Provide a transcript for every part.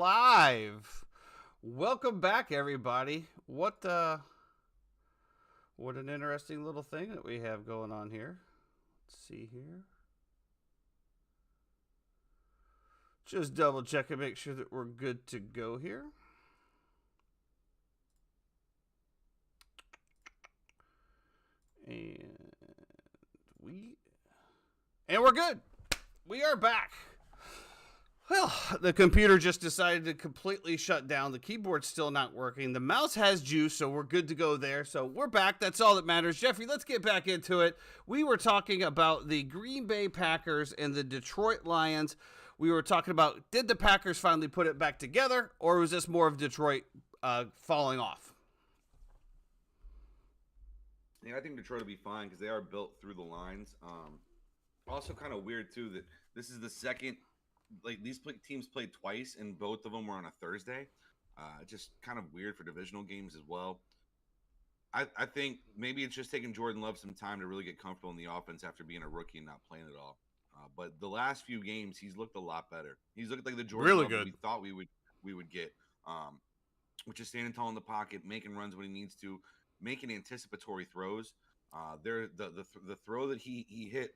live. Welcome back, everybody. What an interesting little thing that we have going on here. Let's see here. Just double check and make sure that we're good to go here. And we're good. We are back. Well, the computer just decided to completely shut down. The keyboard's still not working. The mouse has juice, so we're good to go there. So we're back. That's all that matters. Jeffrey, let's get back into it. We were talking about the Green Bay Packers and the Detroit Lions. We were talking about, did the Packers finally put it back together, or was this more of Detroit falling off? Yeah, I think Detroit will be fine because they are built through the lines. Also kind of weird, too, that this is the second – like these teams played twice and both of them were on a Thursday. Just kind of weird for divisional games as well. I think maybe it's just taking Jordan Love some time to really get comfortable in the offense after being a rookie and not playing at all. But the last few games, he's looked a lot better. He's looked like the Jordan really Love good. we thought we would get, which is standing tall in the pocket, making runs when he needs to, making anticipatory throws. The throw that he hit,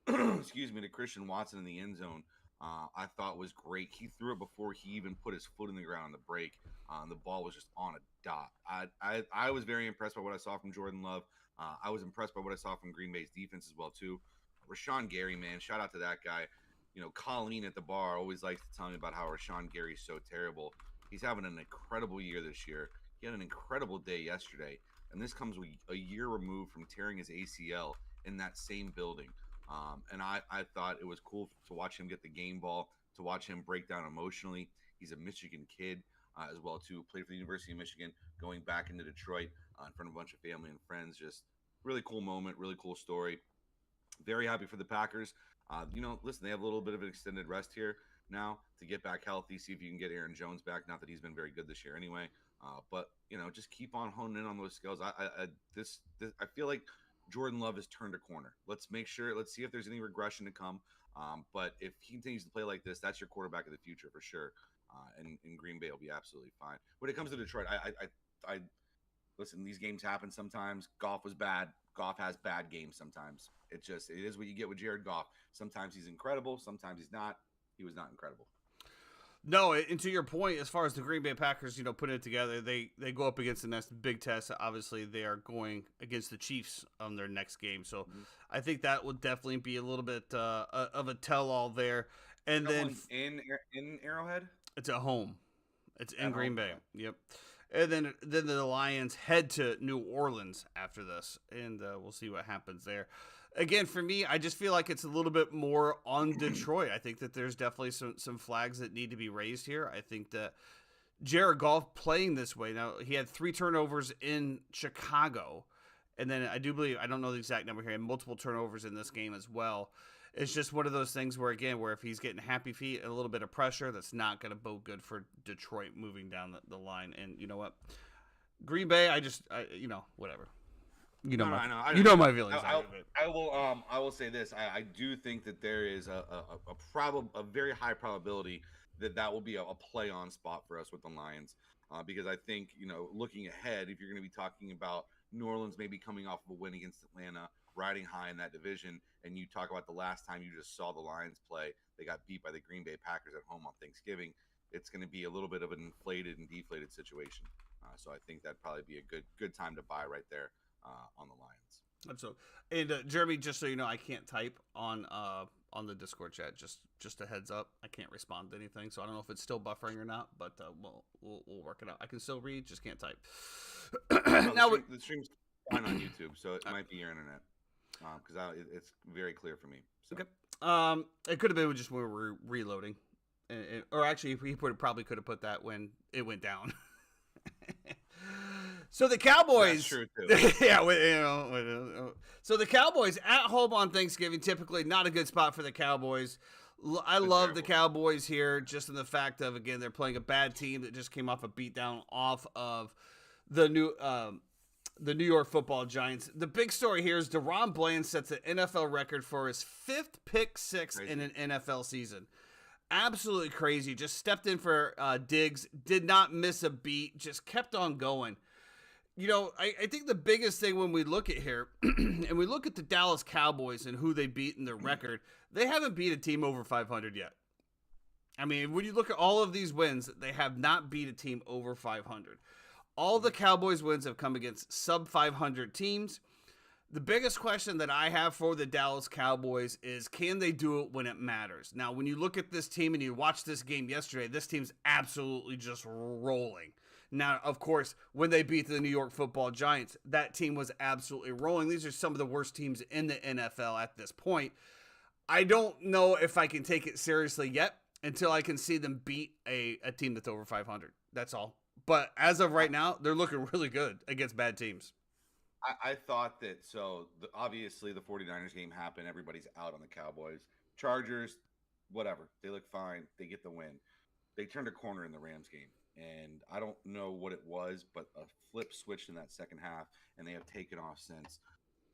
excuse me, to Christian Watson in the end zone, I thought was great. He threw it before he even put his foot in the ground on the break. The ball was just on a dot. I was very impressed by what I saw from Jordan Love. I was impressed by what I saw from Green Bay's defense as well, too. Rashawn Gary, man, shout out to that guy. You know, Colleen at the bar always likes to tell me about how Rashawn Gary's so terrible. He's having an incredible year this year. He had an incredible day yesterday, and this comes a year removed from tearing his ACL in that same building. And I thought it was cool to watch him get the game ball, to watch him break down emotionally. He's a Michigan kid as well, too. Played for the University of Michigan, going back into Detroit in front of a bunch of family and friends. Just really cool moment, really cool story. Very happy for the Packers. Listen, they have a little bit of an extended rest here now to get back healthy, see if you can get Aaron Jones back. Not that he's been very good this year anyway. But just keep on honing in on those skills. I feel like Jordan Love has turned a corner. Let's see if there's any regression to come. But if he continues to play like this, that's your quarterback of the future for sure. And Green Bay will be absolutely fine. When it comes to Detroit, I listen, these games happen sometimes. Goff was bad. Goff has bad games sometimes. It is what you get with Jared Goff. Sometimes he's incredible. Sometimes he's not. He was not incredible. No, and to your point, as far as the Green Bay Packers, putting it together, they go up against the next big test. Obviously, they are going against the Chiefs on their next game, so I think that would definitely be a little bit of a tell-all there. And then in Arrowhead, it's at home. It's in Green Bay. Yep. And then the Lions head to New Orleans after this, and we'll see what happens there. Again, for me, I just feel like it's a little bit more on Detroit. I think that there's definitely some flags that need to be raised here. I think that Jared Goff playing this way, now he had 3 turnovers in Chicago, and then I don't know the exact number here, and multiple turnovers in this game as well. It's just one of those things where if he's getting happy feet and a little bit of pressure, that's not going to bode good for Detroit moving down the line. And you know what? Green Bay, whatever. You know my feelings. I will say this. I do think that there is a very high probability that will be a play on spot for us with the Lions. Because I think, looking ahead, if you're going to be talking about New Orleans maybe coming off of a win against Atlanta, riding high in that division, and you talk about the last time you just saw the Lions play, they got beat by the Green Bay Packers at home on Thanksgiving. It's going to be a little bit of an inflated and deflated situation. So I think that'd probably be a good time to buy right there on the Lions. Absolutely. And Jeremy, just so you know, I can't type on the Discord chat. Just a heads up, I can't respond to anything, so I don't know if it's still buffering or not. But we'll work it out. I can still read, just can't type. The stream's fine on YouTube, so it might be your internet. Because it's very clear for me. So. Okay. It could have been just when we were reloading, or actually, he probably could have put that when it went down. So the Cowboys, that's true too. Yeah, so the Cowboys at home on Thanksgiving, typically not a good spot for the Cowboys. I love the Cowboys here, just in the fact of, again, they're playing a bad team that just came off a beatdown off of the New York Football Giants. The big story here is DaRon Bland sets an NFL record for his 5th pick six in an NFL season. Absolutely crazy. Just stepped in for Diggs, did not miss a beat, just kept on going. I think the biggest thing when we look at here, and we look at the Dallas Cowboys and who they beat in their record, they haven't beat a team over 500 yet. I mean, when you look at all of these wins, they have not beat a team over 500. All the Cowboys wins have come against sub 500 teams. The biggest question that I have for the Dallas Cowboys is, can they do it when it matters? Now, when you look at this team and you watch this game yesterday, this team's absolutely just rolling. Now, of course, when they beat the New York Football Giants, that team was absolutely rolling. These are some of the worst teams in the NFL at this point. I don't know if I can take it seriously yet until I can see them beat a team that's over 500. That's all. But as of right now, they're looking really good against bad teams. I thought that, obviously the 49ers game happened. Everybody's out on the Cowboys. Chargers, whatever. They look fine. They get the win. They turned a corner in the Rams game. And I don't know what it was, but a flip switched in that second half, and they have taken off since.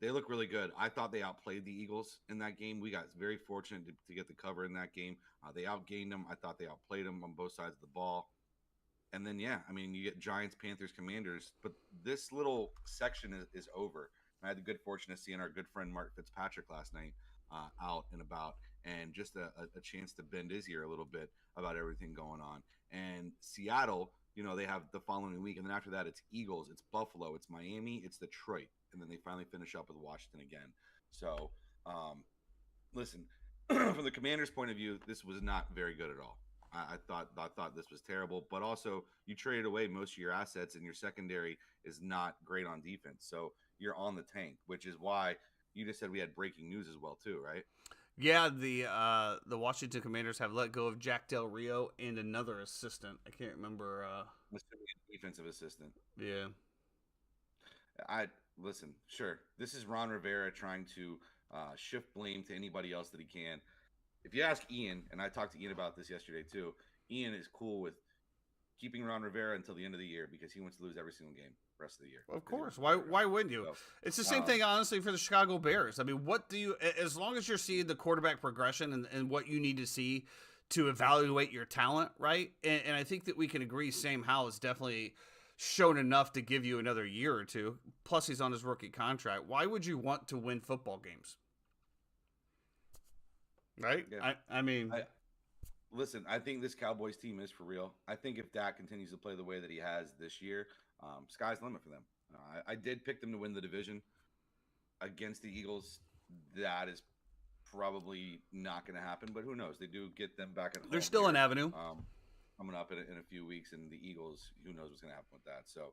They look really good. I thought they outplayed the Eagles in that game. We got very fortunate to get the cover in that game. They outgained them. I thought they outplayed them on both sides of the ball. And then, yeah, I mean, you get Giants, Panthers, Commanders, but this little section is over. And I had the good fortune of seeing our good friend Mark Fitzpatrick last night out and about, and just a chance to bend his ear a little bit about everything going on. And Seattle, they have the following week, and then after that, it's Eagles, it's Buffalo, it's Miami, it's Detroit, and then they finally finish up with Washington again. So, listen, from the Commanders' point of view, this was not very good at all. I thought this was terrible, but also you traded away most of your assets, and your secondary is not great on defense. So you're on the tank, which is why you just said we had breaking news as well, too, right? Yeah, the Washington Commanders have let go of Jack Del Rio and another assistant. I can't remember. Defensive assistant. Yeah. Listen. Sure, this is Ron Rivera trying to shift blame to anybody else that he can. If you ask Ian, and I talked to Ian about this yesterday too, Ian is cool with keeping Ron Rivera until the end of the year because he wants to lose every single game the rest of the year. Of course. Why wouldn't you? So, it's the same thing, honestly, for the Chicago Bears. I mean, what do you, as long as you're seeing the quarterback progression and what you need to see to evaluate your talent, right? And I think that we can agree Sam Howell has definitely shown enough to give you another year or two. Plus, he's on his rookie contract. Why would you want to win football games? Right? Yeah. I mean... Listen, I think this Cowboys team is for real. I think if Dak continues to play the way that he has this year, sky's the limit for them. I did pick them to win the division against the Eagles. That is probably not going to happen, but who knows? They do get them back at home. There's still an avenue. Coming up in a few weeks, and the Eagles, who knows what's going to happen with that. So,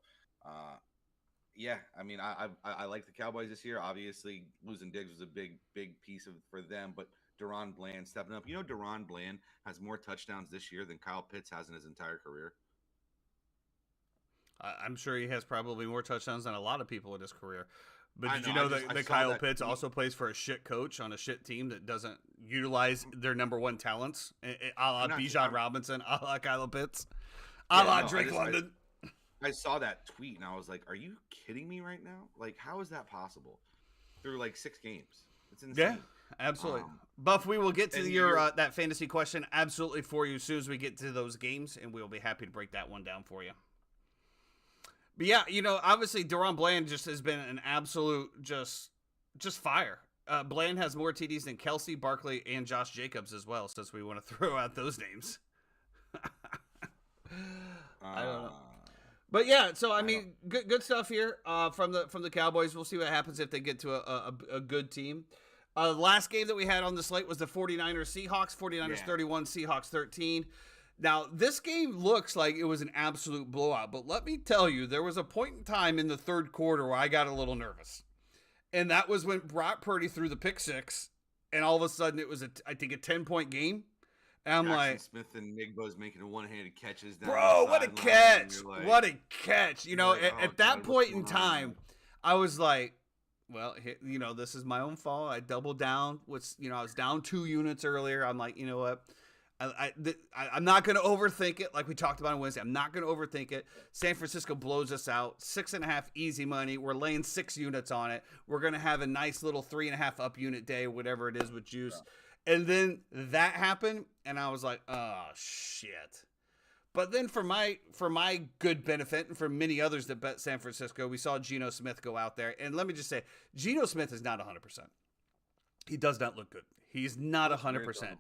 yeah, I mean, I like the Cowboys this year. Obviously, losing Diggs was a big piece for them, but DaRon Bland stepping up. DaRon Bland has more touchdowns this year than Kyle Pitts has in his entire career. I'm sure he has probably more touchdowns than a lot of people in his career. But did you know that Kyle Pitts also plays for a shit coach on a shit team that doesn't utilize their number one talents, a la Bijan Robinson, a la Kyle Pitts, a la Drake London? I saw that tweet and I was like, are you kidding me right now? Like, how is that possible? Through like 6 games. It's insane. Yeah. Absolutely. Buff, we will get to your that fantasy question absolutely for you as soon as we get to those games, and we'll be happy to break that one down for you. But yeah, obviously DaRon Bland just has been an absolute just fire. Bland has more TDs than Kelsey, Barkley, and Josh Jacobs as well, since we want to throw out those names. I don't know. But yeah, so I mean, good stuff here from the Cowboys. We'll see what happens if they get to a good team. The last game that we had on the slate was the 49ers Seahawks. 49ers 31, Seahawks 13. Now, this game looks like it was an absolute blowout, but let me tell you, there was a point in time in the third quarter where I got a little nervous. And that was when Brock Purdy threw the pick six, and all of a sudden it was, I think, a 10-point game. And I'm Jackson like, Smith and Nigbo's making one-handed catches. Bro, what a catch. Like, what a catch. At that point in time, I was like, well, this is my own fault. I doubled down. I was down 2 units earlier. I'm like, you know what? I'm not going to overthink it like we talked about on Wednesday. I'm not going to overthink it. San Francisco blows us out. 6.5 easy money. We're laying 6 units on it. We're going to have a nice little 3.5 up unit day, whatever it is with juice. And then that happened, and I was like, oh shit. But then for my good benefit and for many others that bet San Francisco, we saw Geno Smith go out there. And let me just say, Geno Smith is not 100%. He does not look good. He's not 100%.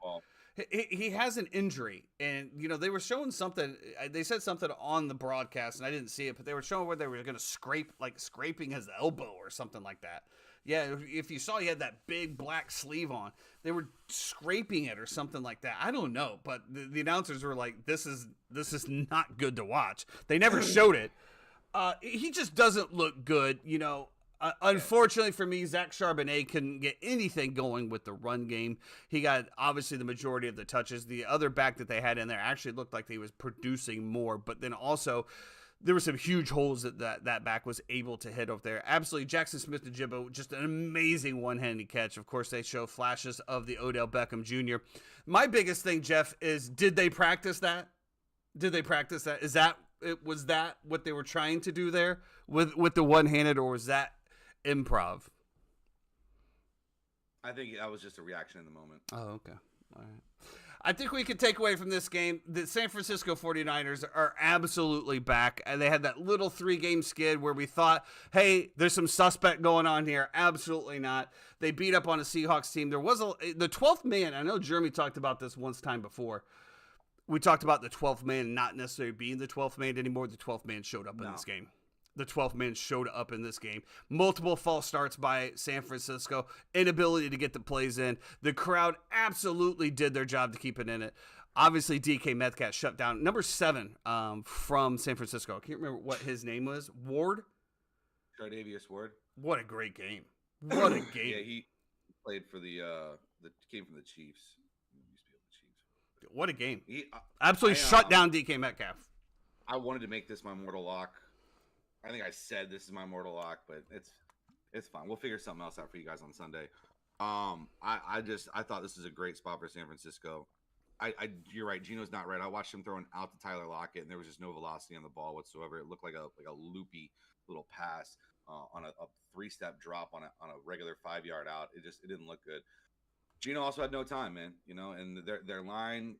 He has an injury, and they were showing something. They said something on the broadcast, and I didn't see it, but they were showing where they were going to scraping his elbow or something like that. Yeah, if you saw, he had that big black sleeve on. They were scraping it or something like that. I don't know, but the announcers were like, "This is not good to watch." They never showed it. He just doesn't look good, Unfortunately for me, Zach Charbonnet couldn't get anything going with the run game. He got, obviously, the majority of the touches. The other back that they had in there actually looked like he was producing more, but then also there were some huge holes that back was able to hit over there. Absolutely, Jackson Smith-Njigba, just an amazing one-handed catch. Of course, they show flashes of the Odell Beckham Jr. My biggest thing, Jeff, is did they practice that? Did they practice that? Was that what they were trying to do there with the one-handed, or was that improv? I think that was just a reaction in the moment. Oh, okay. All right. I think we can take away from this game the San Francisco 49ers are absolutely back. And they had that little 3-game skid where we thought, hey, there's some suspect going on here. Absolutely not. They beat up on a Seahawks team. There was the 12th man. I know Jeremy talked about this once time before. We talked about the 12th man not necessarily being the 12th man anymore. The 12th man showed up in this game. The 12th man showed up in this game. Multiple false starts by San Francisco. Inability to get the plays in. The crowd absolutely did their job to keep it in it. Obviously, DK Metcalf shut down. Number 7 from San Francisco. I can't remember what his name was. Ward? Tre'Davious Ward. What a great game. What a game. Yeah, he played for came from the Chiefs. He used to be on the Chiefs. What a game. He absolutely shut down DK Metcalf. I wanted to make this my mortal lock. I think I said this is my mortal lock, but it's fine. We'll figure something else out for you guys on Sunday. I thought this was a great spot for San Francisco. You're right. Geno's not right. I watched him throwing out to Tyler Lockett, and there was just no velocity on the ball whatsoever. It looked like a loopy little pass on a 3-step drop on a regular 5-yard out. It didn't look good. Geno also had no time, man. And their line,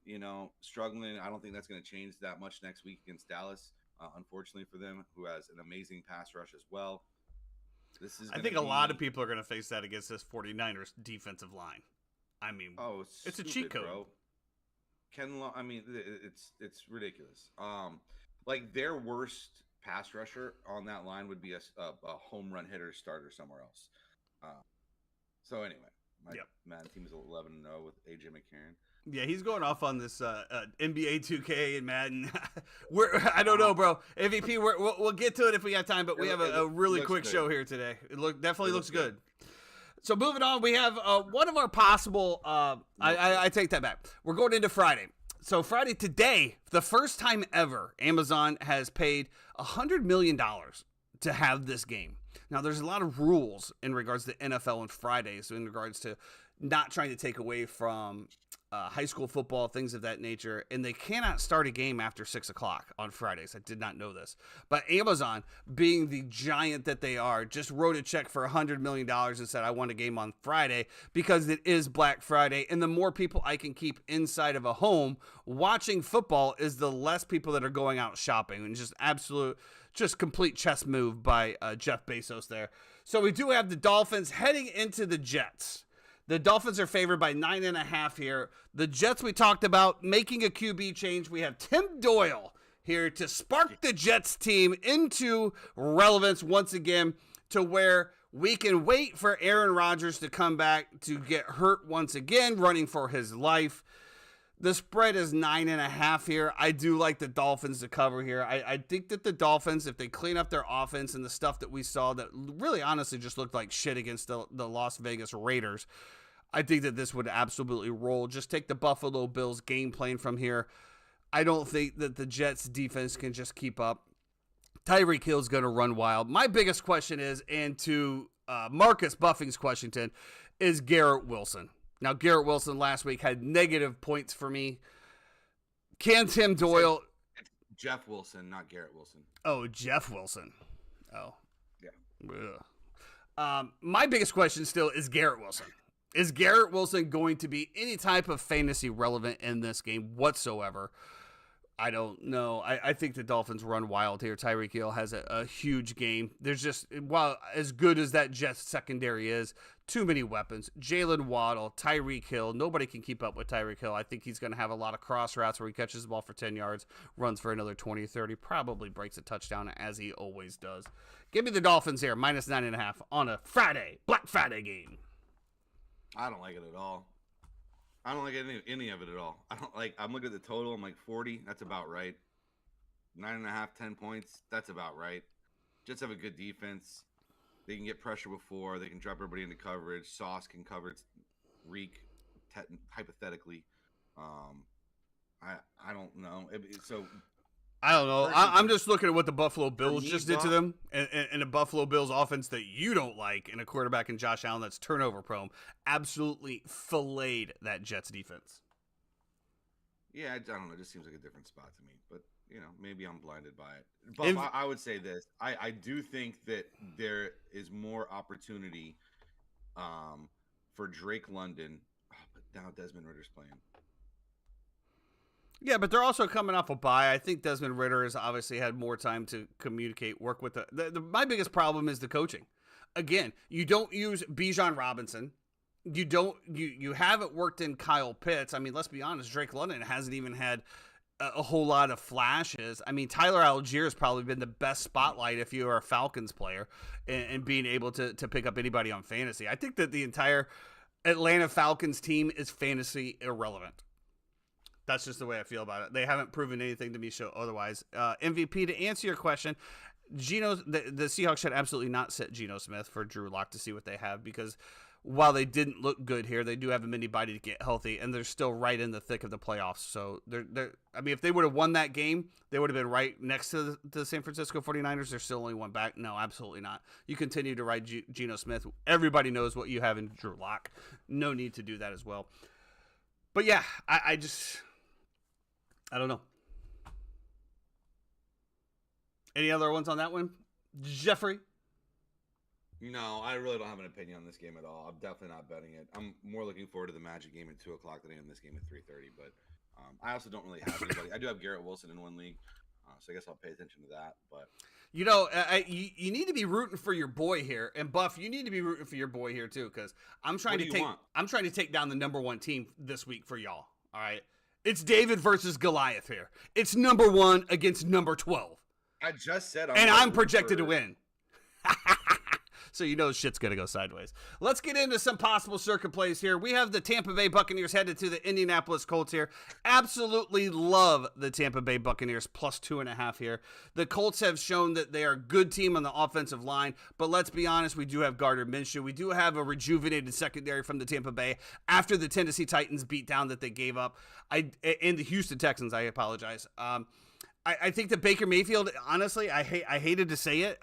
struggling. I don't think that's going to change that much next week against Dallas. Unfortunately for them, who has an amazing pass rush as well. I think a lot of people are going to face that against this 49ers defensive line. I mean, it's a cheat code. Bro. It's ridiculous. Like their worst pass rusher on that line would be a home run hitter starter somewhere else. So anyway, my Madden team is 11-0 with AJ McCarron. Yeah, he's going off on this NBA 2K and Madden. I don't know, bro. MVP, we'll get to it if we got time, but we have a really quick show here today. It definitely looks good. So moving on, we have one of our possible. I take that back. We're going into Friday. So Friday today, the first time ever, Amazon has paid $100 million to have this game. Now, there's a lot of rules in regards to NFL and Fridays, in regards to not trying to take away from high school football, things of that nature, and they cannot start a game after 6 o'clock on Fridays. I did not know this. But Amazon, being the giant that they are, just wrote a check for $100 million and said, I want a game on Friday because it is Black Friday, and the more people I can keep inside of a home watching football is the less people that are going out shopping. And just complete chess move by Jeff Bezos there. So we do have the Dolphins heading into the Jets. The Dolphins are favored by 9.5 here. The Jets, we talked about making a QB change. We have Tim Doyle here to spark the Jets team into relevance once again, to where we can wait for Aaron Rodgers to come back to get hurt once again, running for his life. The spread is 9.5 here. I do like the Dolphins to cover here. I think that the Dolphins, if they clean up their offense and the stuff that we saw that really honestly just looked like shit against the Las Vegas Raiders, I think that this would absolutely roll. Just take the Buffalo Bills game plan from here. I don't think that the Jets defense can just keep up. Tyreek Hill's going to run wild. My biggest question is, and to Marcus Buffing's question, is Garrett Wilson. Now, Garrett Wilson last week had negative points for me. Can Tim Doyle... Jeff Wilson, not Garrett Wilson. Oh, Jeff Wilson. Oh. Yeah. My biggest question still is Garrett Wilson. Is Garrett Wilson going to be any type of fantasy relevant in this game whatsoever? I don't know. I think the Dolphins run wild here. Tyreek Hill has a huge game. There's just, while as good as that Jets secondary is, too many weapons. Jalen Waddle, Tyreek Hill. Nobody can keep up with Tyreek Hill. I think he's going to have a lot of cross routes where he catches the ball for 10 yards, runs for another 20 or 30, probably breaks a touchdown as he always does. Give me the Dolphins here, minus 9.5 on a Friday, Black Friday game. I don't like it at all. I don't like any of it at all. I'm looking at the total. I'm like 40. That's about right. 9.5, 10 points. That's about right. Jets have a good defense. They can get pressure before. They can drop everybody into coverage. Sauce can cover Reek, hypothetically. I don't know. So I don't know. I'm just looking at what the Buffalo Bills just did to them, and a Buffalo Bills offense that you don't like, and a quarterback in Josh Allen that's turnover prone, absolutely filleted that Jets defense. Yeah, I don't know. It just seems like a different spot to me, but maybe I'm blinded by it. But I would say this: I do think that there is more opportunity for Drake London. But now Desmond Ritter's playing. Yeah, but they're also coming off a bye. I think Desmond Ridder has obviously had more time to communicate, work with my biggest problem is the coaching. Again, you don't use Bijan Robinson. You haven't worked in Kyle Pitts. I mean, let's be honest, Drake London hasn't even had a whole lot of flashes. I mean, Tyler Algier has probably been the best spotlight if you are a Falcons player and being able to pick up anybody on fantasy. I think that the entire Atlanta Falcons team is fantasy irrelevant. That's just the way I feel about it. They haven't proven anything to me so otherwise. MVP, to answer your question, the Seahawks should absolutely not sit Geno Smith for Drew Lock to see what they have, because while they didn't look good here, they do have a mini body to get healthy, and they're still right in the thick of the playoffs. So if they would have won that game, they would have been right next to the San Francisco 49ers. They're still only one back. No, absolutely not. You continue to ride Geno Smith. Everybody knows what you have in Drew Lock. No need to do that as well. But yeah, I don't know. Any other ones on that one? Jeffrey? No, I really don't have an opinion on this game at all. I'm definitely not betting it. I'm more looking forward to the Magic game at 2 o'clock than I am this game at 3:30. But I also don't really have anybody. I do have Garrett Wilson in one league, so I guess I'll pay attention to that. But you need to be rooting for your boy here, and Buff, you need to be rooting for your boy here too, because I'm trying to take down the number one team this week for y'all. All right. It's David versus Goliath here. It's number 1 against number 12. I just said I'm projected to win. So shit's going to go sideways. Let's get into some possible circuit plays here. We have the Tampa Bay Buccaneers headed to the Indianapolis Colts here. Absolutely love the Tampa Bay Buccaneers plus 2.5 here. The Colts have shown that they are a good team on the offensive line, but let's be honest, we do have Gardner Minshew. We do have a rejuvenated secondary from the Tampa Bay after the Tennessee Titans beat down that they gave up. And the Houston Texans, I apologize. I think that Baker Mayfield, honestly, I hated to say it,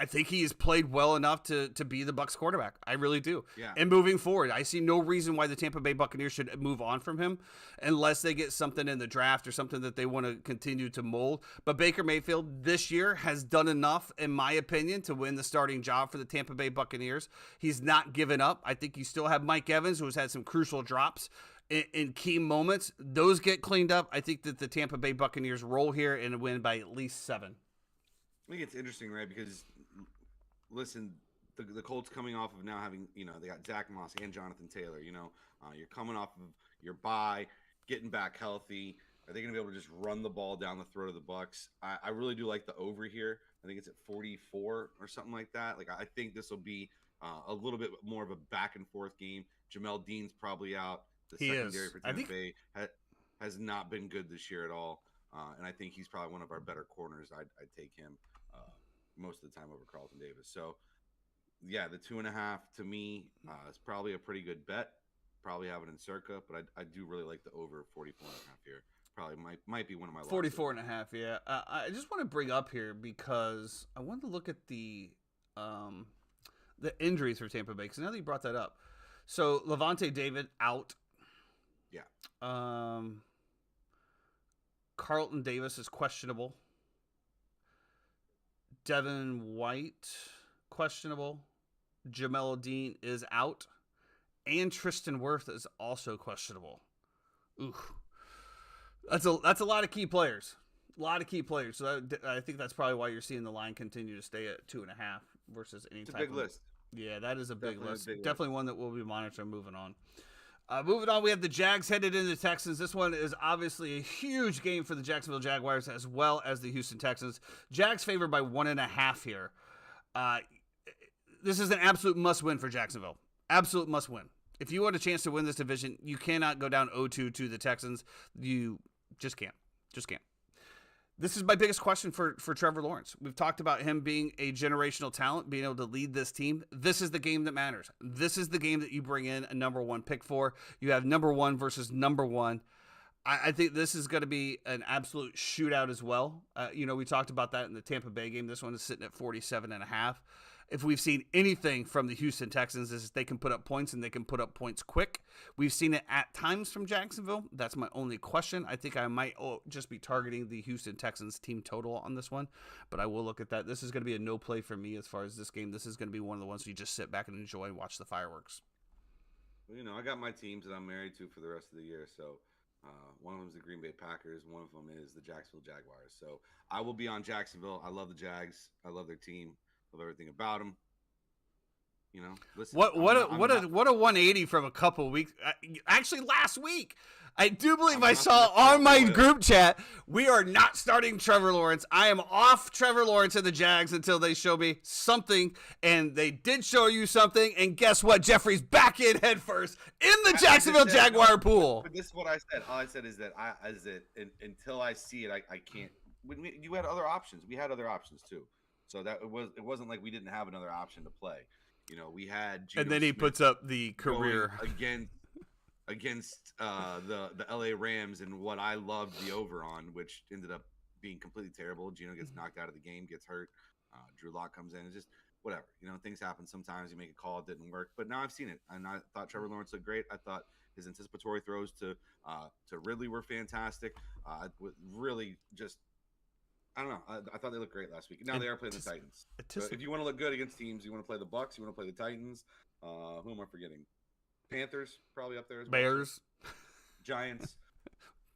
I think he has played well enough to be the Bucs quarterback. I really do. Yeah. And moving forward, I see no reason why the Tampa Bay Buccaneers should move on from him unless they get something in the draft or something that they want to continue to mold. But Baker Mayfield this year has done enough, in my opinion, to win the starting job for the Tampa Bay Buccaneers. He's not given up. I think you still have Mike Evans, who has had some crucial drops in key moments. Those get cleaned up. I think that the Tampa Bay Buccaneers roll here and win by at least 7. I think it's interesting, right? Because listen, the Colts coming off of now having, they got Zach Moss and Jonathan Taylor. You're coming off of your bye, getting back healthy. Are they going to be able to just run the ball down the throat of the Bucs? I really do like the over here. I think it's at 44 or something like that. Like, I think this will be a little bit more of a back and forth game. Jamel Dean's probably out. The secondary for Tampa Bay has not been good this year at all. And I think he's probably one of our better corners. I'd take him most of the time over Carlton Davis. So, yeah, the 2.5 to me is probably a pretty good bet. Probably have it in circa, but I do really like the over 44.5 here. Probably might be one of my 44.5. Yeah, I just want to bring up here because I wanted to look at the injuries for Tampa Bay, because now that you brought that up, so Levante David out. Yeah. Carlton Davis is questionable. Devin White questionable. Jamel Dean is out. and Tristan Wirth is also questionable. Ooh, that's a lot of key players. A lot of key players. So I think that's probably why you're seeing the line continue to stay at 2.5 versus any It's a type big of list. Yeah, that is a big Definitely list. a big Definitely list. one that we'll be monitoring moving on. Moving on, we have the Jags headed into the Texans. This one is obviously a huge game for the Jacksonville Jaguars as well as the Houston Texans. Jags favored by 1.5 here. This is an absolute must-win for Jacksonville. Absolute must-win. If you want a chance to win this division, you cannot go down 0-2 to the Texans. You just can't. Just can't. This is my biggest question for Trevor Lawrence. We've talked about him being a generational talent, being able to lead this team. This is the game that matters. This is the game that you bring in a number one pick for. You have number one versus number one. I think this is going to be an absolute shootout as well. We talked about that in the Tampa Bay game. This one is sitting at 47.5. If we've seen anything from the Houston Texans is they can put up points and they can put up points quick. We've seen it at times from Jacksonville. That's my only question. I think I might just be targeting the Houston Texans team total on this one, but I will look at that. This is going to be a no play for me as far as this game. This is going to be one of the ones where you just sit back and enjoy and watch the fireworks. Well, I got my teams that I'm married to for the rest of the year, so one of them is the Green Bay Packers. One of them is the Jacksonville Jaguars. So I will be on Jacksonville. I love the Jags. I love their team. Love everything about them. Listen. What a 180 from a couple weeks. Actually, last week, I do believe I saw on my group chat, we are not starting Trevor Lawrence. I am off Trevor Lawrence and the Jags until they show me something, and they did show you something. And guess what? Jeffrey's back in head first in the Jacksonville Jaguar pool. But this is what I said. All I said is that until I see it, I can't. You had other options. We had other options too. So that it wasn't like we didn't have another option to play. We had Geno and then he Smith puts up the career against the LA Rams and what I loved the over on, which ended up being completely terrible. Geno gets knocked out of the game, gets hurt. Drew Lock comes in. It's just whatever. Things happen sometimes. You make a call, it didn't work. But now I've seen it, and I thought Trevor Lawrence looked great. I thought his anticipatory throws to Ridley were fantastic. Really just. I don't know. I thought they looked great last week. Now they are playing the Titans. So if you want to look good against teams, you want to play the Bucs, you want to play the Titans. Who am I forgetting? Panthers probably up there as well. Bears, Giants,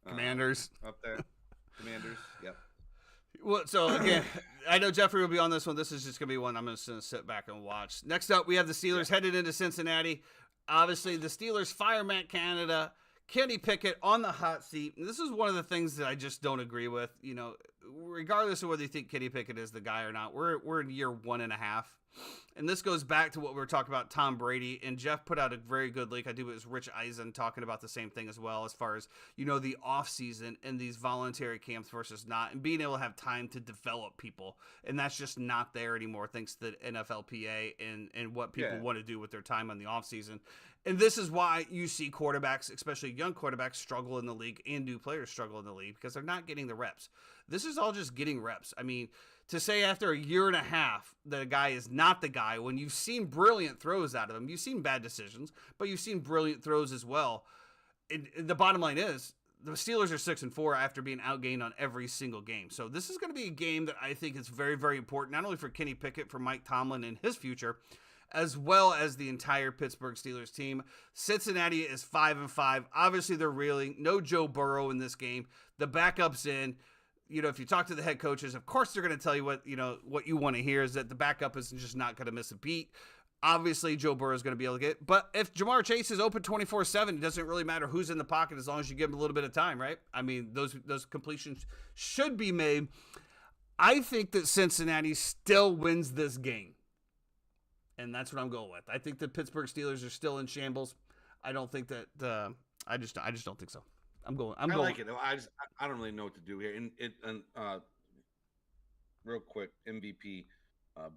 Commanders up there. Commanders. Yep. Well, so again, I know Jeffrey will be on this one. This is just gonna be one I'm just gonna sit back and watch. Next up, we have the Steelers headed into Cincinnati. Obviously, the Steelers fire Matt Canada. Kenny Pickett on the hot seat. And this is one of the things that I just don't agree with. Regardless of whether you think Kenny Pickett is the guy or not, we're in year 1.5. And this goes back to what we were talking about Tom Brady. And Jeff put out a very good link. I think it was Rich Eisen talking about the same thing as well, as far as, the offseason and these voluntary camps versus not, and being able to have time to develop people. And that's just not there anymore, thanks to the NFLPA and what people want to do with their time on the offseason. And this is why you see quarterbacks, especially young quarterbacks, struggle in the league and new players struggle in the league because they're not getting the reps. This is all just getting reps. I mean, to say after a year and a half that a guy is not the guy when you've seen brilliant throws out of him, you've seen bad decisions, but you've seen brilliant throws as well. And the bottom line is the Steelers are 6-4 after being outgained on every single game. So this is going to be a game that I think is very, very important, not only for Kenny Pickett, for Mike Tomlin and his future, as well as the entire Pittsburgh Steelers team. Cincinnati is 5-5. Obviously, they're reeling. No Joe Burrow in this game. The backup's in. If you talk to the head coaches, of course they're going to tell you what you want to hear is that the backup is just not going to miss a beat. Obviously, Joe Burrow is going to be able to get. But if Jamar Chase is open 24/7, it doesn't really matter who's in the pocket as long as you give him a little bit of time, right? I mean, those completions should be made. I think that Cincinnati still wins this game. And that's what I'm going with. I think the Pittsburgh Steelers are still in shambles. I don't think that. I just don't think so. I'm going. I like it though. I don't really know what to do here. And real quick, MVP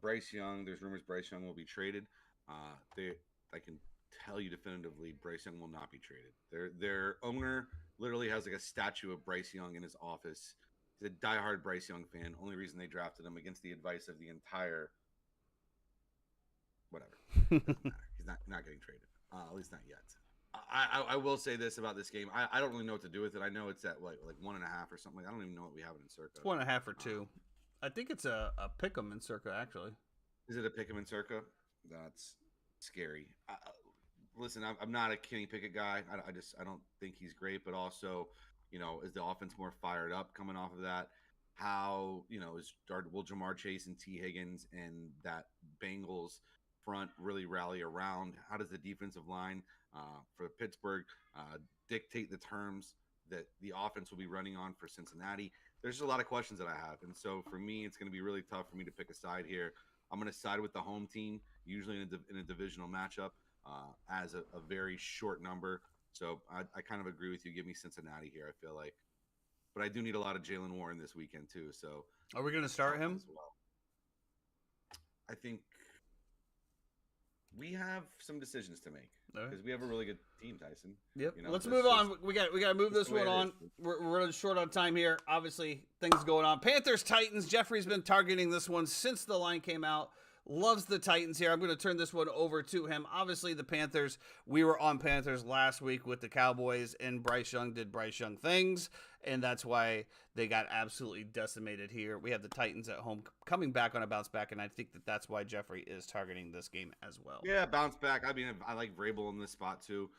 Bryce Young. There's rumors Bryce Young will be traded. I can tell you definitively, Bryce Young will not be traded. Their owner literally has like a statue of Bryce Young in his office. He's a diehard Bryce Young fan. Only reason they drafted him against the advice of the entire. Whatever. Doesn't matter. He's not getting traded. At least not yet. I will say this about this game. I don't really know what to do with it. I know it's at like 1.5 or something. I don't even know what we have it in Circa. 1.5 or 2. I think it's a pick'em in Circa actually. Is it a pick'em in Circa? That's scary. listen, I'm not a Kenny Pickett guy. I don't think he's great, but also, is the offense more fired up coming off of that? How, will Jamar Chase and T Higgins and that Bengals front really rally around? How does the defensive line for Pittsburgh dictate the terms that the offense will be running on for Cincinnati? There's just a lot of questions that I have. And so for me, it's going to be really tough for me to pick a side here. I'm going to side with the home team, usually in a divisional matchup, as a very short number. So I kind of agree with you. Give me Cincinnati here, I feel like. But I do need a lot of Jaylen Warren this weekend, too. So are we going to start him? As well. I think we have some decisions to make because we have a really good team, Tyson. Yep. Let's move on. We got to move this one on. We're running short on time here. Obviously, things going on. Panthers, Titans. Jeffrey's been targeting this one since the line came out. Loves the Titans here. I'm going to turn this one over to him. Obviously, the Panthers, we were on Panthers last week with the Cowboys, and Bryce Young did Bryce Young things, and that's why they got absolutely decimated here. We have the Titans at home coming back on a bounce back, and I think that's why Jeffrey is targeting this game as well. Yeah, bounce back. I mean, I like Vrabel in this spot, too,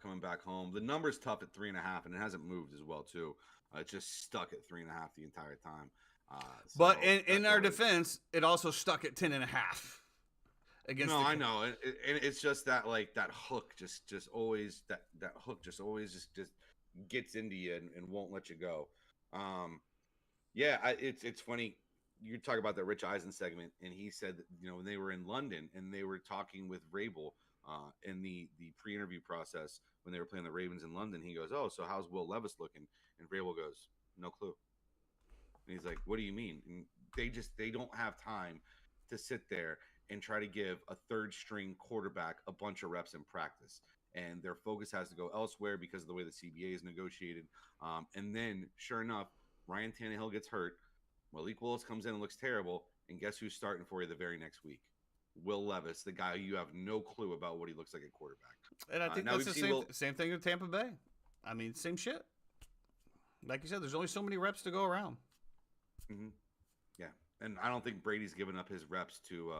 coming back home. The number's tough at 3.5, and it hasn't moved as well, too. It's just stuck at 3.5 the entire time. But in our defense, it also stuck at 10.5 against. No, I know, and it's just that that hook just always that hook just always just gets into you and won't let you go. Yeah, it's funny. You talk about that Rich Eisen segment, and he said that, when they were in London and they were talking with Vrabel in the pre-interview process when they were playing the Ravens in London, he goes, "Oh, so how's Will Levis looking?" And Vrabel goes, "No clue." And he's like, "What do you mean?" And they don't have time to sit there and try to give a third string quarterback a bunch of reps in practice. And their focus has to go elsewhere because of the way the CBA is negotiated. And then, sure enough, Ryan Tannehill gets hurt. Malik Willis comes in and looks terrible. And guess who's starting for you the very next week? Will Levis, the guy you have no clue about what he looks like at quarterback. And I think that's the same thing with Tampa Bay. I mean, same shit. Like you said, there's only so many reps to go around. Mm-hmm. Yeah, and I don't think Brady's given up his reps to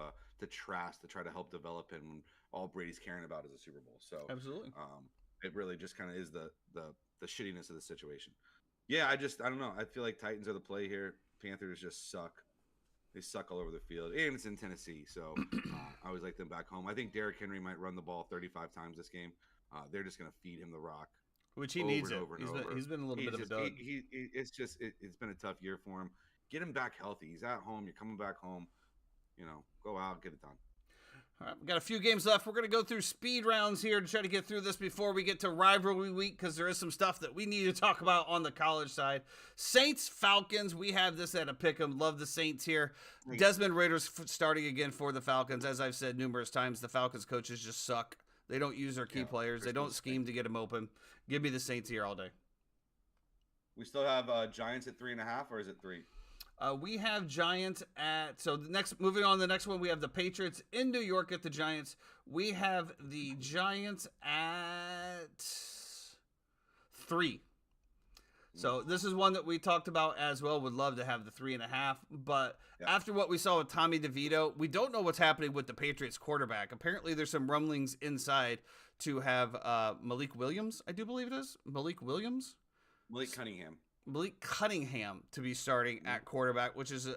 Trask to try to help develop him. When all Brady's caring about is a Super Bowl. So absolutely, it really just kind of is the shittiness of the situation. Yeah, I don't know. I feel like Titans are the play here. Panthers just suck. They suck all over the field, and it's in Tennessee, so I always like them back home. I think Derrick Henry might run the ball 35 times this game. They're just going to feed him the rock. Which he needs it. He's been a little bit of a dud. It's been a tough year for him. Get him back healthy. He's at home. You're coming back home. Go out, get it done. All right, we got a few games left. We're going to go through speed rounds here to try to get through this before we get to rivalry week because there is some stuff that we need to talk about on the college side. Saints, Falcons. We have this at a pick'em. Love the Saints here. Right. Desmond Ridder's starting again for the Falcons. As I've said numerous times, the Falcons coaches just suck. They don't use their key players. They don't scheme to get them open. Give me the Saints here all day. We still have Giants at 3.5, or is it 3? We have Giants at moving on to the next one, we have the Patriots in New York at the Giants. We have the Giants at 3. So this is one that we talked about as well. Would love to have the 3.5, but after what we saw with Tommy DeVito, we don't know what's happening with the Patriots quarterback. Apparently, there's some rumblings inside to have Malik Williams. I do believe it is Malik Cunningham to be starting at quarterback, which is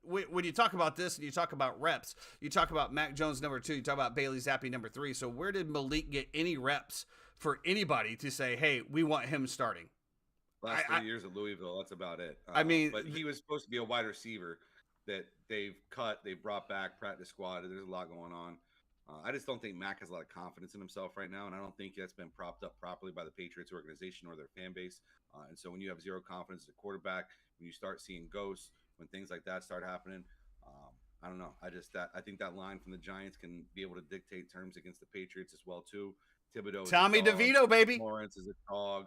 when you talk about this and you talk about reps, you talk about Mac Jones number 2, you talk about Bailey Zappi number 3. So where did Malik get any reps for anybody to say, hey, we want him starting? Last 3 years at Louisville, that's about it. But he was supposed to be a wide receiver that they've brought back, practice squad. There's a lot going on. I just don't think Mac has a lot of confidence in himself right now, and I don't think that's been propped up properly by the Patriots organization or their fan base. And so when you have zero confidence as a quarterback, when you start seeing ghosts, when things like that start happening, I don't know. I think that line from the Giants can be able to dictate terms against the Patriots as well too. Thibodeau, Tommy DeVito, baby. Lawrence is a dog.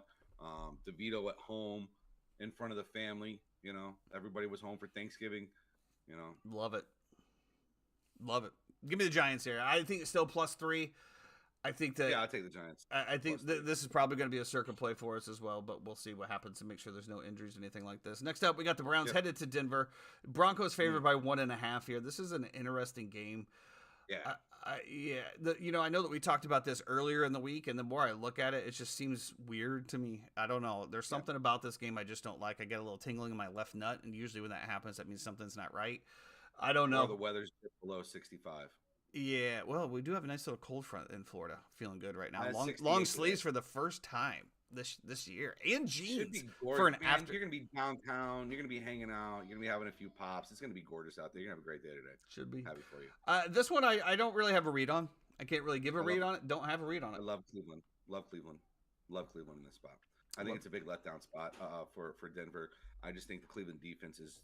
DeVito at home in front of the family. Everybody was home for Thanksgiving. Love it. Give me the Giants here. I think it's still +3. I think that. Yeah, I'll take the Giants. I think this is probably going to be a circuit play for us as well, but we'll see what happens to make sure there's no injuries or anything like this. Next up, we got the Browns headed to Denver. Broncos favored by 1.5 here. This is an interesting game. Yeah. Yeah, I know that we talked about this earlier in the week, and the more I look at it, it just seems weird to me. I don't know. There's Yeah. something about this game I just don't like. I get a little tingling in my left nut, and usually when that happens, that means something's not right. I don't Or the know. weather's below 65. Yeah, well, we do have a nice little cold front in Florida. Feeling good right now. It's Long 68 today. sleeves for the first time this year, and Should jeans be for gorgeous, an man. after. You're gonna be downtown. You're gonna be hanging out. You're gonna be having a few pops. It's gonna be gorgeous out there. You're gonna have a great day today. Should be. Happy for you. This one I don't really have a read on. I can't really give a I love read on it. Don't have a read on I it. love Cleveland. Love Cleveland. Love Cleveland in this spot. I think Love, it's a big letdown spot for Denver. I just think the Cleveland defense is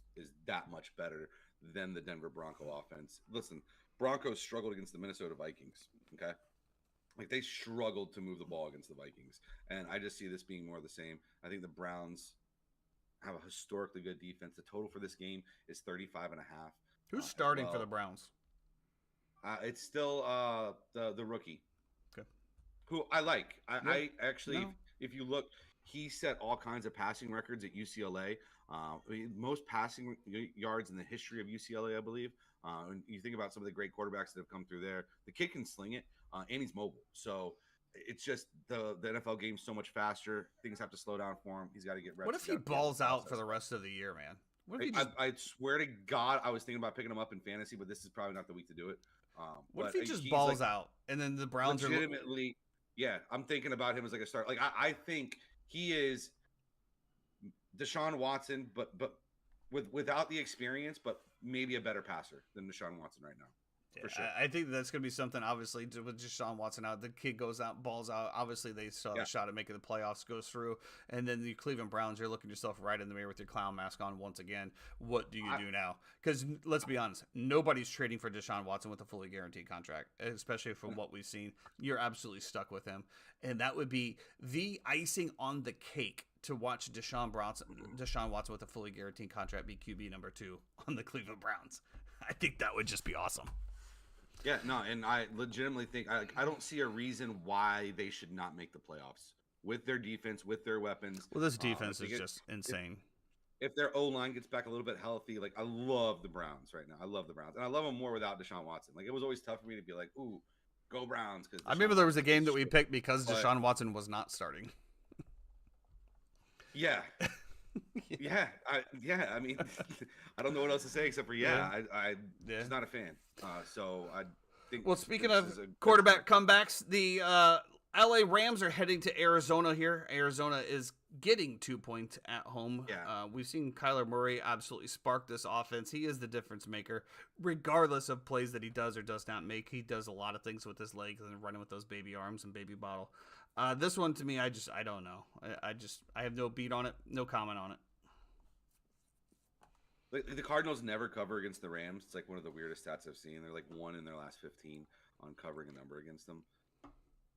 that much better than the Denver Bronco offense. Listen, Broncos struggled against the Minnesota Vikings. Okay, like they struggled to move the ball against the Vikings, and I just see this being more of the same. I think the Browns have a historically good defense. The total for this game is 35 and a half. Who's starting for well. the Browns? It's still the rookie. Okay. Who I like. I Yeah. actually, No. if you look, he set all kinds of passing records at UCLA. Most passing yards in the history of UCLA, I believe. When you think about some of the great quarterbacks that have come through there, the kid can sling it, and he's mobile. So it's just the NFL game's so much faster. Things have to slow down for him. He's got to get reps. What if he balls out for the rest of the year, man? What if he just, I swear to God, I was thinking about picking him up in fantasy, but this is probably not the week to do it. what if But he just he's balls like, out and then the Browns legitimately, yeah, I'm thinking about him as like a start. Like I think he is Deshaun Watson, but without the experience, but maybe a better passer than Deshaun Watson right now. For sure. I think that's going to be something, obviously, with Deshaun Watson out. The kid goes out, balls out. Obviously, they still have a shot at making the playoffs, goes through. And then the Cleveland Browns, you're looking yourself right in the mirror with your clown mask on once again. What do you do now? Because let's be honest, nobody's trading for Deshaun Watson with a fully guaranteed contract, especially from what we've seen. You're absolutely stuck with him. And that would be the icing on the cake to watch Deshaun Watson with a fully guaranteed contract be QB number 2 on the Cleveland Browns. I think that would just be awesome. Yeah, no, and I legitimately think I don't see a reason why they should not make the playoffs with their defense, with their weapons. Well, this defense is just insane. If their O-line gets back a little bit healthy, like I love the Browns right now. I love the Browns, and I love them more without Deshaun Watson. Like it was always tough for me to be like, "Ooh, go Browns!" Because I remember there was a game that we picked because Deshaun Watson was not starting. Yeah. I mean, I don't know what else to say except for I just not a fan. So I think. Well, speaking of quarterback comebacks, the LA Rams are heading to Arizona here. Arizona is getting 2 points at home. Yeah. We've seen Kyler Murray absolutely spark this offense. He is the difference maker, regardless of plays that he does or does not make. He does a lot of things with his legs and running with those baby arms and baby bottle. This one to me, I don't know. I have no beat on it, no comment on it. The Cardinals never cover against the Rams. It's like one of the weirdest stats I've seen. They're like 1 in their last 15 on covering a number against them.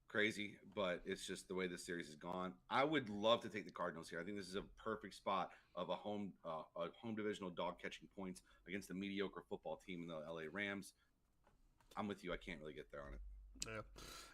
Crazy, but it's just the way this series has gone. I would love to take the Cardinals here. I think this is a perfect spot of a home divisional dog catching points against a mediocre football team in the LA Rams. I'm with you. I can't really get there on it. Yeah.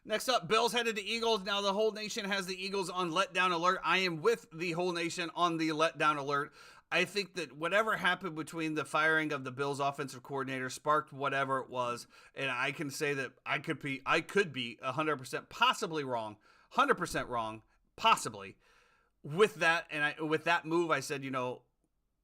Next up, Bills headed to Eagles. Now the whole nation has the Eagles on letdown alert. I am with the whole nation on the letdown alert. I think that whatever happened between the firing of the Bills offensive coordinator sparked whatever it was, and I can say that I could be 100% possibly wrong, 100% wrong, possibly with that. And with that move, I said,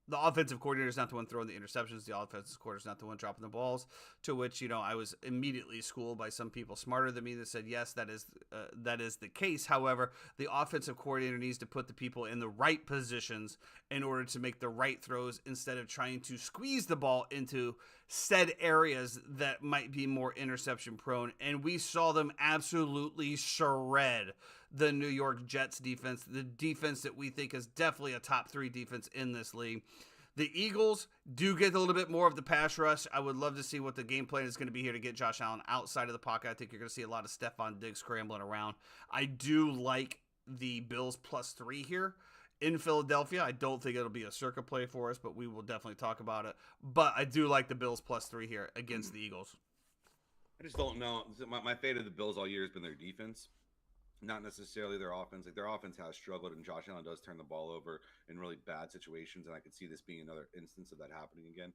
the offensive coordinator is not the one throwing the interceptions. The offensive coordinator is not the one dropping the balls. To which, I was immediately schooled by some people smarter than me that said, yes, that is the case. However, the offensive coordinator needs to put the people in the right positions in order to make the right throws instead of trying to squeeze the ball into said areas that might be more interception prone. And we saw them absolutely shred the New York Jets defense, the defense that we think is definitely a top 3 defense in this league. The Eagles do get a little bit more of the pass rush. I would love to see what the game plan is going to be here to get Josh Allen outside of the pocket. I think you're going to see a lot of Stephon Diggs scrambling around. I do like the Bills +3 here in Philadelphia. I don't think it'll be a circuit play for us, but we will definitely talk about it. But I do like the Bills +3 here against the Eagles. I just don't know. My fate of the Bills all year has been their defense. Not necessarily their offense. Like their offense has struggled, and Josh Allen does turn the ball over in really bad situations, and I could see this being another instance of that happening again,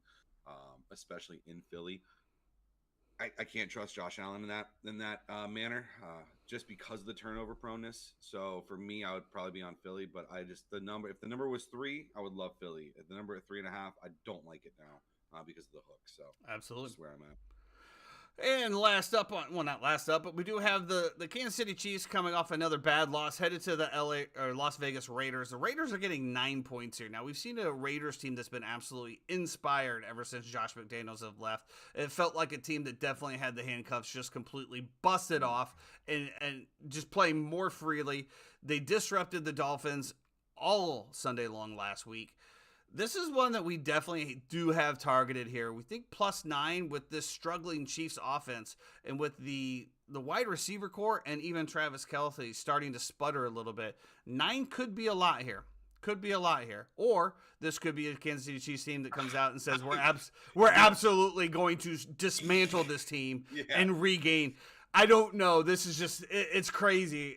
especially in Philly. I can't trust Josh Allen in that manner, just because of the turnover proneness. So for me, I would probably be on Philly, but if the number was 3, I would love Philly. If the number at 3.5, I don't like it now because of the hook. So Absolutely. that's where I'm at. And last up on, well, not last up, but we do have the Kansas City Chiefs coming off another bad loss, headed to the Las Vegas Raiders. The Raiders are getting 9 points here. Now, we've seen a Raiders team that's been absolutely inspired ever since Josh McDaniels have left. It felt like a team that definitely had the handcuffs just completely busted off and just playing more freely. They disrupted the Dolphins all Sunday long last week. This is one that we definitely do have targeted here. We think +9 with this struggling Chiefs offense and with the wide receiver core and even Travis Kelce starting to sputter a little bit. 9 could be a lot here. Or this could be a Kansas City Chiefs team that comes out and says we're absolutely going to dismantle this team and regain. I don't know. This is just it's crazy.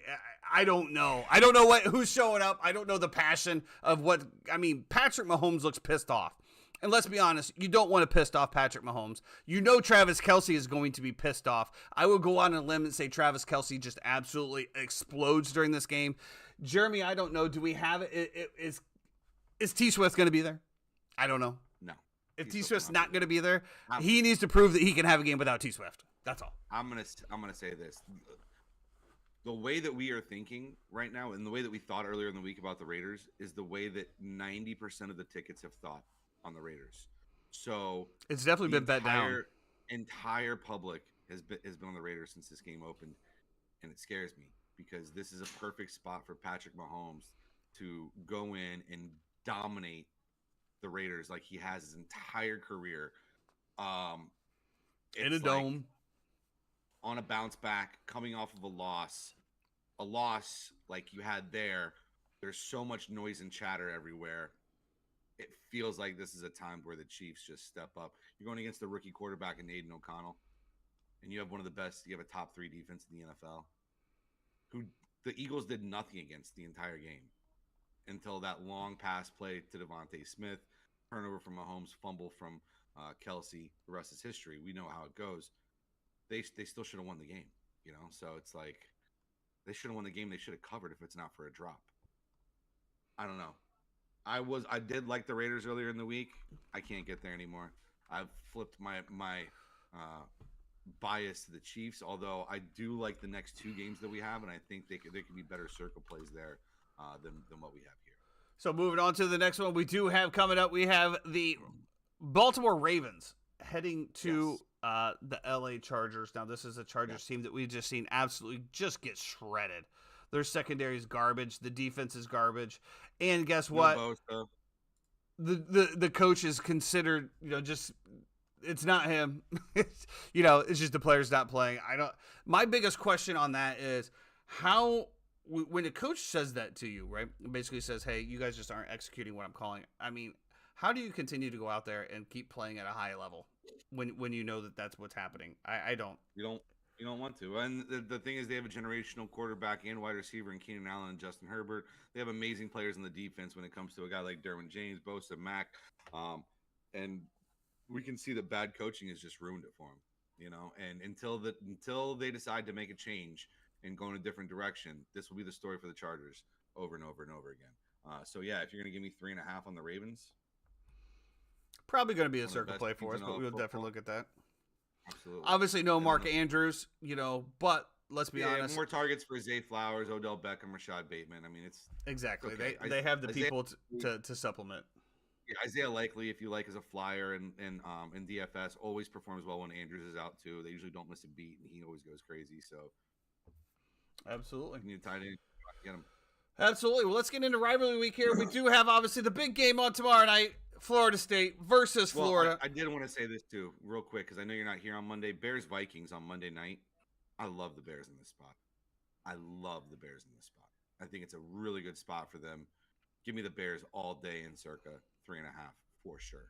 I don't know. I don't know who's showing up. I don't know the passion of what. I mean, Patrick Mahomes looks pissed off. And let's be honest, you don't want to piss off Patrick Mahomes. You know Travis Kelce is going to be pissed off. I will go on a limb and say Travis Kelce just absolutely explodes during this game. Jeremy, I don't know. Do we have it? Is T Swift going to be there? I don't know. No. If T Swift's not going to be there, he needs to prove that he can have a game without T Swift. That's all. I'm gonna say this. The way that we are thinking right now and the way that we thought earlier in the week about the Raiders is the way that 90% of the tickets have thought on the Raiders. So it's definitely been bet down. Entire public has been on the Raiders since this game opened, and it scares me because this is a perfect spot for Patrick Mahomes to go in and dominate the Raiders like he has his entire career. In a dome. On a bounce back, coming off of a loss like you had there. There's so much noise and chatter everywhere. It feels like this is a time where the Chiefs just step up. You're going against the rookie quarterback in Aiden O'Connell, and you have one of the best. You have a top 3 defense in the NFL, who the Eagles did nothing against the entire game until that long pass play to Devontae Smith, turnover from Mahomes, fumble from Kelce. The rest is history. We know how it goes. They still should have won the game, So it's like they should have won the game. They should have covered if it's not for a drop. I don't know. I did like the Raiders earlier in the week. I can't get there anymore. I've flipped my bias to the Chiefs, although I do like the next 2 games that we have, and I think there could be better circle plays there than what we have here. So moving on to the next one we do have coming up, we have the Baltimore Ravens heading to the LA Chargers. Now, this is a Chargers team that we've just seen absolutely just get shredded. Their secondary is garbage. The defense is garbage. And guess what? The coach is considered, just it's not him. It's just the players not playing. My biggest question on that is how when a coach says that to you, right? Basically says, "Hey, you guys just aren't executing what I'm calling." I mean, how do you continue to go out there and keep playing at a high level when you know that that's what's happening? I don't. You don't want to. And the thing is, they have a generational quarterback and wide receiver in Keenan Allen and Justin Herbert. They have amazing players in the defense when it comes to a guy like Derwin James, Bosa, Mack. And we can see that bad coaching has just ruined it for him, And until they decide to make a change and go in a different direction, this will be the story for the Chargers over and over and over again. So, yeah, if you're going to give me 3.5 on the Ravens. Probably going to be a circle play for us, but we'll definitely look at that. Absolutely. Obviously, no Mark Andrews, but let's be honest. More targets for Zay Flowers, Odell Beckham, Rashad Bateman. I mean, it's exactly okay. They have the people to supplement. Yeah, Isaiah Likely, if you like, as a flyer and DFS, always performs well when Andrews is out too. They usually don't miss a beat, and he always goes crazy. So, absolutely, you need to tight end, get him. Absolutely. Well, let's get into rivalry week here. We do have obviously the big game on tomorrow night. Florida State versus Florida. I did want to say this too, real quick, because I know you're not here on Monday. Bears-Vikings on Monday night. I love the Bears in this spot. I think it's a really good spot for them. Give me the Bears all day in circa 3.5 for sure.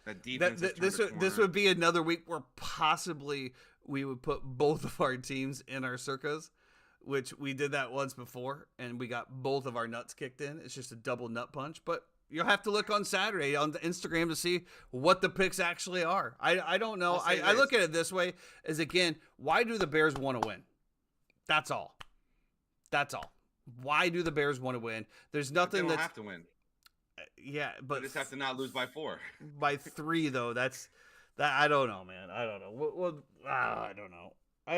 That defense. This would be another week where possibly we would put both of our teams in our circas, which we did that once before, and we got both of our nuts kicked in. It's just a double nut punch, but You'll have to look on Saturday on the Instagram to see what the picks actually are. I don't know. I look at it this way as, again, why do the Bears want to win? That's all. That's all. Why do the Bears want to win? There's nothing they don't have to win. Yeah, but they just have to not lose by 4. By 3 though. That I don't know, man. I don't know. I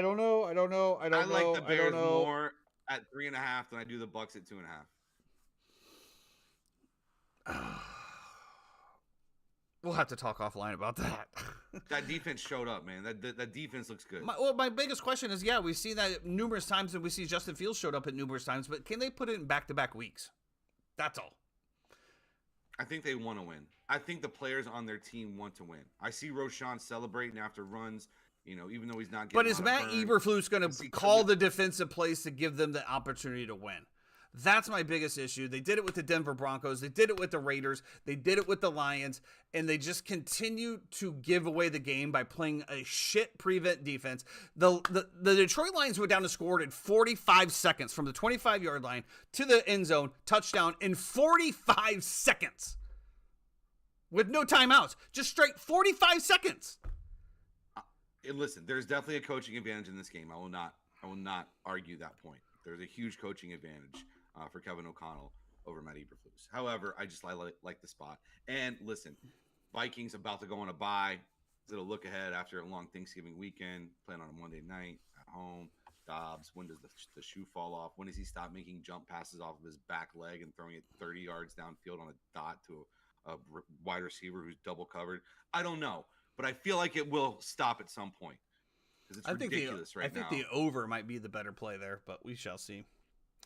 don't know. I like the Bears more at 3.5 than I do the Bucks at 2.5. We'll have to talk offline about that. That defense showed up, man. That defense looks good. My biggest question is, we've seen that numerous times, and we see Justin Fields showed up at numerous times, but can they put it in back-to-back weeks? That's all. I think they want to win. I think the players on their team want to win. I see Roschon celebrating after runs, even though he's not getting. But is Matt Eberflus going to call the defensive plays to give them the opportunity to win? That's my biggest issue. They did it with the Denver Broncos. They did it with the Raiders. They did it with the Lions. And they just continue to give away the game by playing a shit prevent defense. The Detroit Lions went down and scored in 45 seconds from the 25-yard line to the end zone, touchdown in 45 seconds. With no timeouts. Just straight 45 seconds. Listen, there's definitely a coaching advantage in this game. I will not argue that point. There's a huge coaching advantage for Kevin O'Connell over Matt Eberflus. However, I just like the spot. And listen, Vikings about to go on a bye. Little look ahead after a long Thanksgiving weekend, playing on a Monday night at home. Dobbs, when does the shoe fall off? When does he stop making jump passes off of his back leg and throwing it 30 yards downfield on a dot to a wide receiver who's double covered? I don't know, but I feel like it will stop at some point. It's ridiculous right now. I think the over might be the better play there, but we shall see.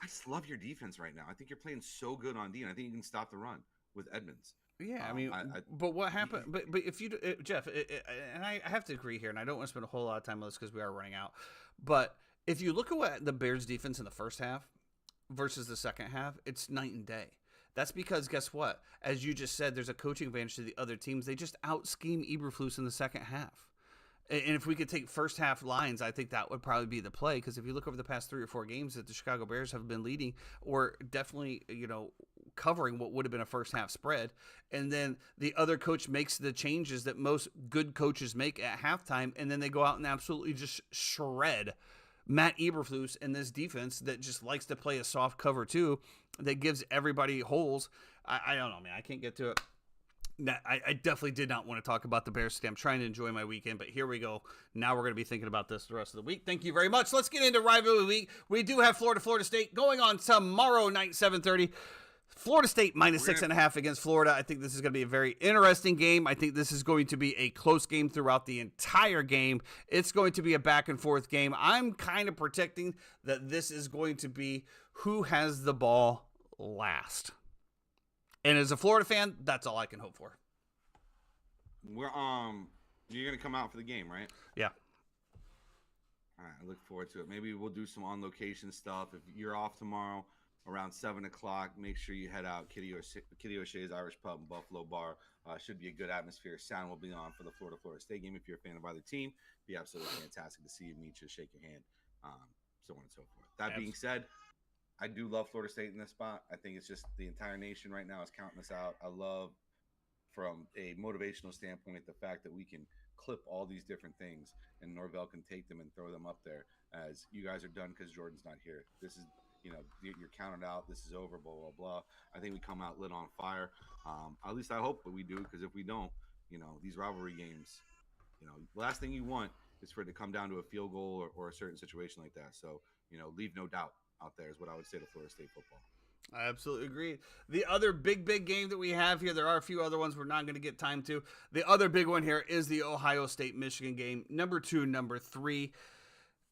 I just love your defense right now. I think you're playing so good on D, and I think you can stop the run with Edmonds. Yeah, but what happened? But if you, Jeff, and I have to agree here, and I don't want to spend a whole lot of time on this because we are running out. But if you look at what the Bears' defense in the first half versus the second half, it's night and day. That's because, guess what? As you just said, there's a coaching advantage to the other teams. They just out-scheme Eberflus in the second half. And if we could take first half lines, I think that would probably be the play. Because if you look over the past 3 or 4 games that the Chicago Bears have been leading, or definitely, covering what would have been a first half spread, and then the other coach makes the changes that most good coaches make at halftime, and then they go out and absolutely just shred Matt Eberflus and this defense that just likes to play a soft cover too, that gives everybody holes. I don't know, man. I can't get to it. I definitely did not want to talk about the Bears today. I'm trying to enjoy my weekend, but here we go. Now we're going to be thinking about this the rest of the week. Thank you very much. Let's get into rivalry week. We do have Florida State going on tomorrow night, 7:30. Florida State minus 6.5 against Florida. I think this is going to be a very interesting game. I think this is going to be a close game throughout the entire game. It's going to be a back and forth game. I'm kind of predicting that this is going to be who has the ball last. And as a Florida fan, that's all I can hope for. You're gonna come out for the game, right? Yeah. All right, I look forward to it. Maybe we'll do some on location stuff. If you're off tomorrow around 7:00, make sure you head out Kitty O'Shea's Irish Pub and Buffalo Bar. Should be a good atmosphere. Sound will be on for the Florida State game. If you're a fan of either team, be absolutely fantastic to see you, meet you, shake your hand, so on and so forth. That being said, I do love Florida State in this spot. I think it's just the entire nation right now is counting us out. I love, from a motivational standpoint, the fact that we can clip all these different things and Norvell can take them and throw them up there as you guys are done because Jordan's not here. This is, you're counted out. This is over, blah, blah, blah. I think we come out lit on fire. At least I hope that we do, because if we don't, these rivalry games, the last thing you want is for it to come down to a field goal or a certain situation like that. So, leave no doubt out there is what I would say to Florida State football. I absolutely agree. The other big game that we have here, there are a few other ones we're not going to get time to. The other big one here is the Ohio State-Michigan game, number 2, number 3.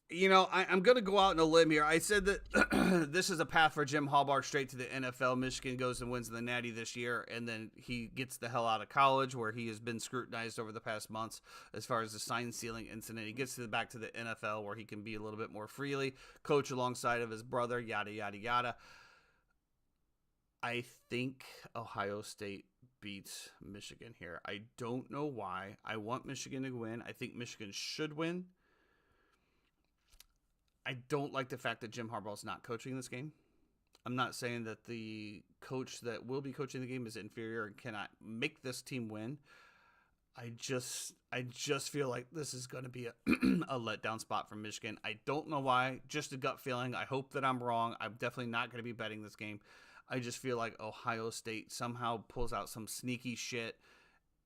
I'm going to go out on a limb here. I said that this is a path for Jim Harbaugh straight to the NFL. Michigan goes and wins the Natty this year, and then he gets the hell out of college, where he has been scrutinized over the past months as far as the sign-stealing incident. He gets back to the NFL, where he can be a little bit more freely, coach alongside of his brother, yada, yada, yada. I think Ohio State beats Michigan here. I don't know why. I want Michigan to win. I think Michigan should win. I don't like the fact that Jim Harbaugh's not coaching this game. I'm not saying that the coach that will be coaching the game is inferior and cannot make this team win. I just feel like this is going to be a letdown spot for Michigan. I don't know why. Just a gut feeling. I hope that I'm wrong. I'm definitely not going to be betting this game. I just feel like Ohio State somehow pulls out some sneaky shit,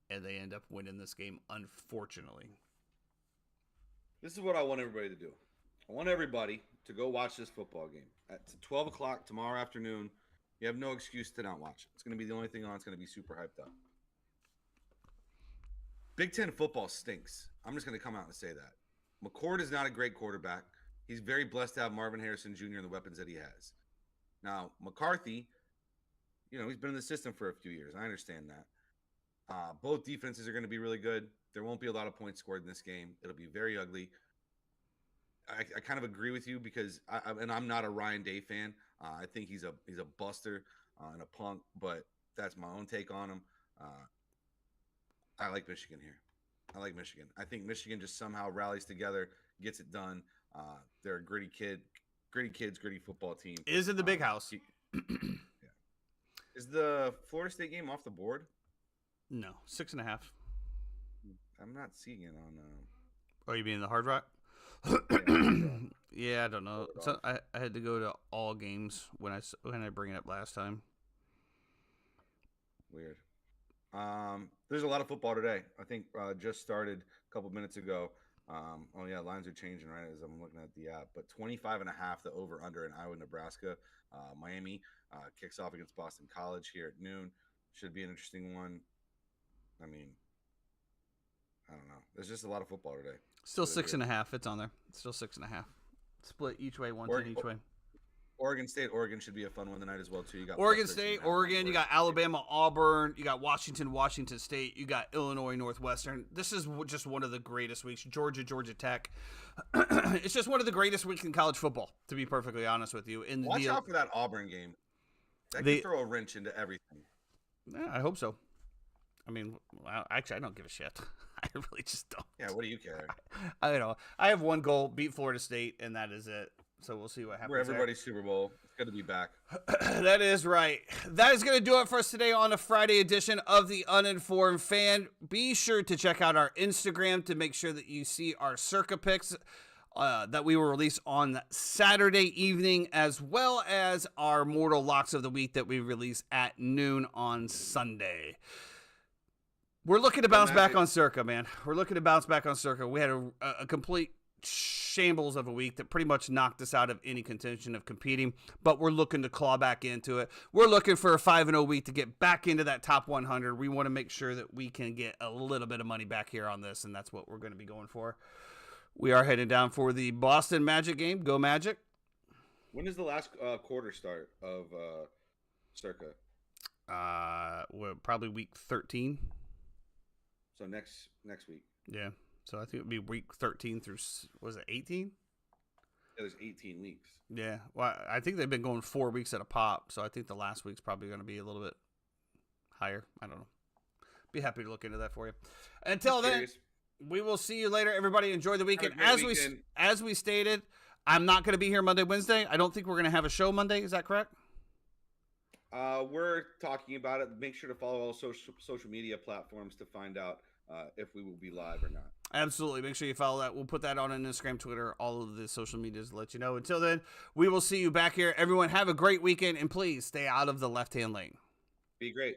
and they end up winning this game, unfortunately. This is what I want everybody to do. I want everybody to go watch this football game. At 12 o'clock tomorrow afternoon, you have no excuse to not watch it. It's going to be the only thing on. It's going to be super hyped up. Big Ten football stinks. I'm just going to come out and say that. McCord is not a great quarterback. He's very blessed to have Marvin Harrison Jr. and the weapons that he has. Now, McCarthy, he's been in the system for a few years. I understand that. Both defenses are going to be really good. There won't be a lot of points scored in this game. It'll be very ugly. I kind of agree with you because I'm not a Ryan Day fan. I think he's a buster and a punk, but that's my own take on him. I like Michigan here. I like Michigan. I think Michigan just somehow rallies together, gets it done. They're a gritty football team. Is in the big house. Yeah. Is the Florida State game off the board? No, 6.5. I'm not seeing it on. Oh, you mean the Hard Rock? Yeah, I don't know. So I had to go to all games when I bring it up last time. Weird. There's a lot of football today. I think just started a couple minutes ago. Oh yeah, lines are changing right as I'm looking at the app. But 25.5 the over under in Iowa, Nebraska. Miami kicks off against Boston College here at noon. Should be an interesting one. I mean, I don't know. There's just a lot of football today. Still 6.5. It's on there. Still 6.5. Split each way, 110 each way. Oregon State, Oregon should be a fun one tonight as well too. You got Oregon State, Oregon. You got Alabama, Auburn. You got Washington State. You got Illinois, Northwestern. This is just one of the greatest weeks. Georgia Tech. It's just one of the greatest weeks in college football, to be perfectly honest with you. Watch out for that Auburn game. That could throw a wrench into everything. Yeah, I hope so. I mean, actually, I don't give a shit. I really just don't. Yeah, what do you care? I don't know. I have one goal: beat Florida State, and that is it. So we'll see what happens. We're everybody's Super Bowl. It's good to be back. That is right. That is going to do it for us today on a Friday edition of The Uninformed Fan. Be sure to check out our Instagram to make sure that you see our Circa picks that we will release on Saturday evening, as well as our Mortal Locks of the Week that we release at noon on Sunday. We're looking to bounce back on Circa, man. We're looking to bounce back on Circa. We had a complete shambles of a week that pretty much knocked us out of any contention of competing, but we're looking to claw back into it. We're looking for a 5-0 week to get back into that top 100. We want to make sure that we can get a little bit of money back here on this, and that's what we're going to be going for. We are heading down for the Boston Magic game. Go Magic. When does the last quarter start of Circa? Well, probably week 13. So next week. Yeah. So I think it would be week 13 through, was it 18? Yeah, there's 18 weeks. Yeah. Well, I think they've been going 4 weeks at a pop, so I think the last week's probably going to be a little bit higher. I don't know. Be happy to look into that for you. Until then, we will see you later. Everybody enjoy the weekend. As we stated, I'm not going to be here Monday, Wednesday. I don't think we're going to have a show Monday. Is that correct? We're talking about it. Make sure to follow all social media platforms to find out if we will be live or not. Absolutely. Make sure you follow that. We'll put that on Instagram, Twitter, all of the social medias to let you know. Until then, we will see you back here. Everyone have a great weekend, and please stay out of the left-hand lane. Be great.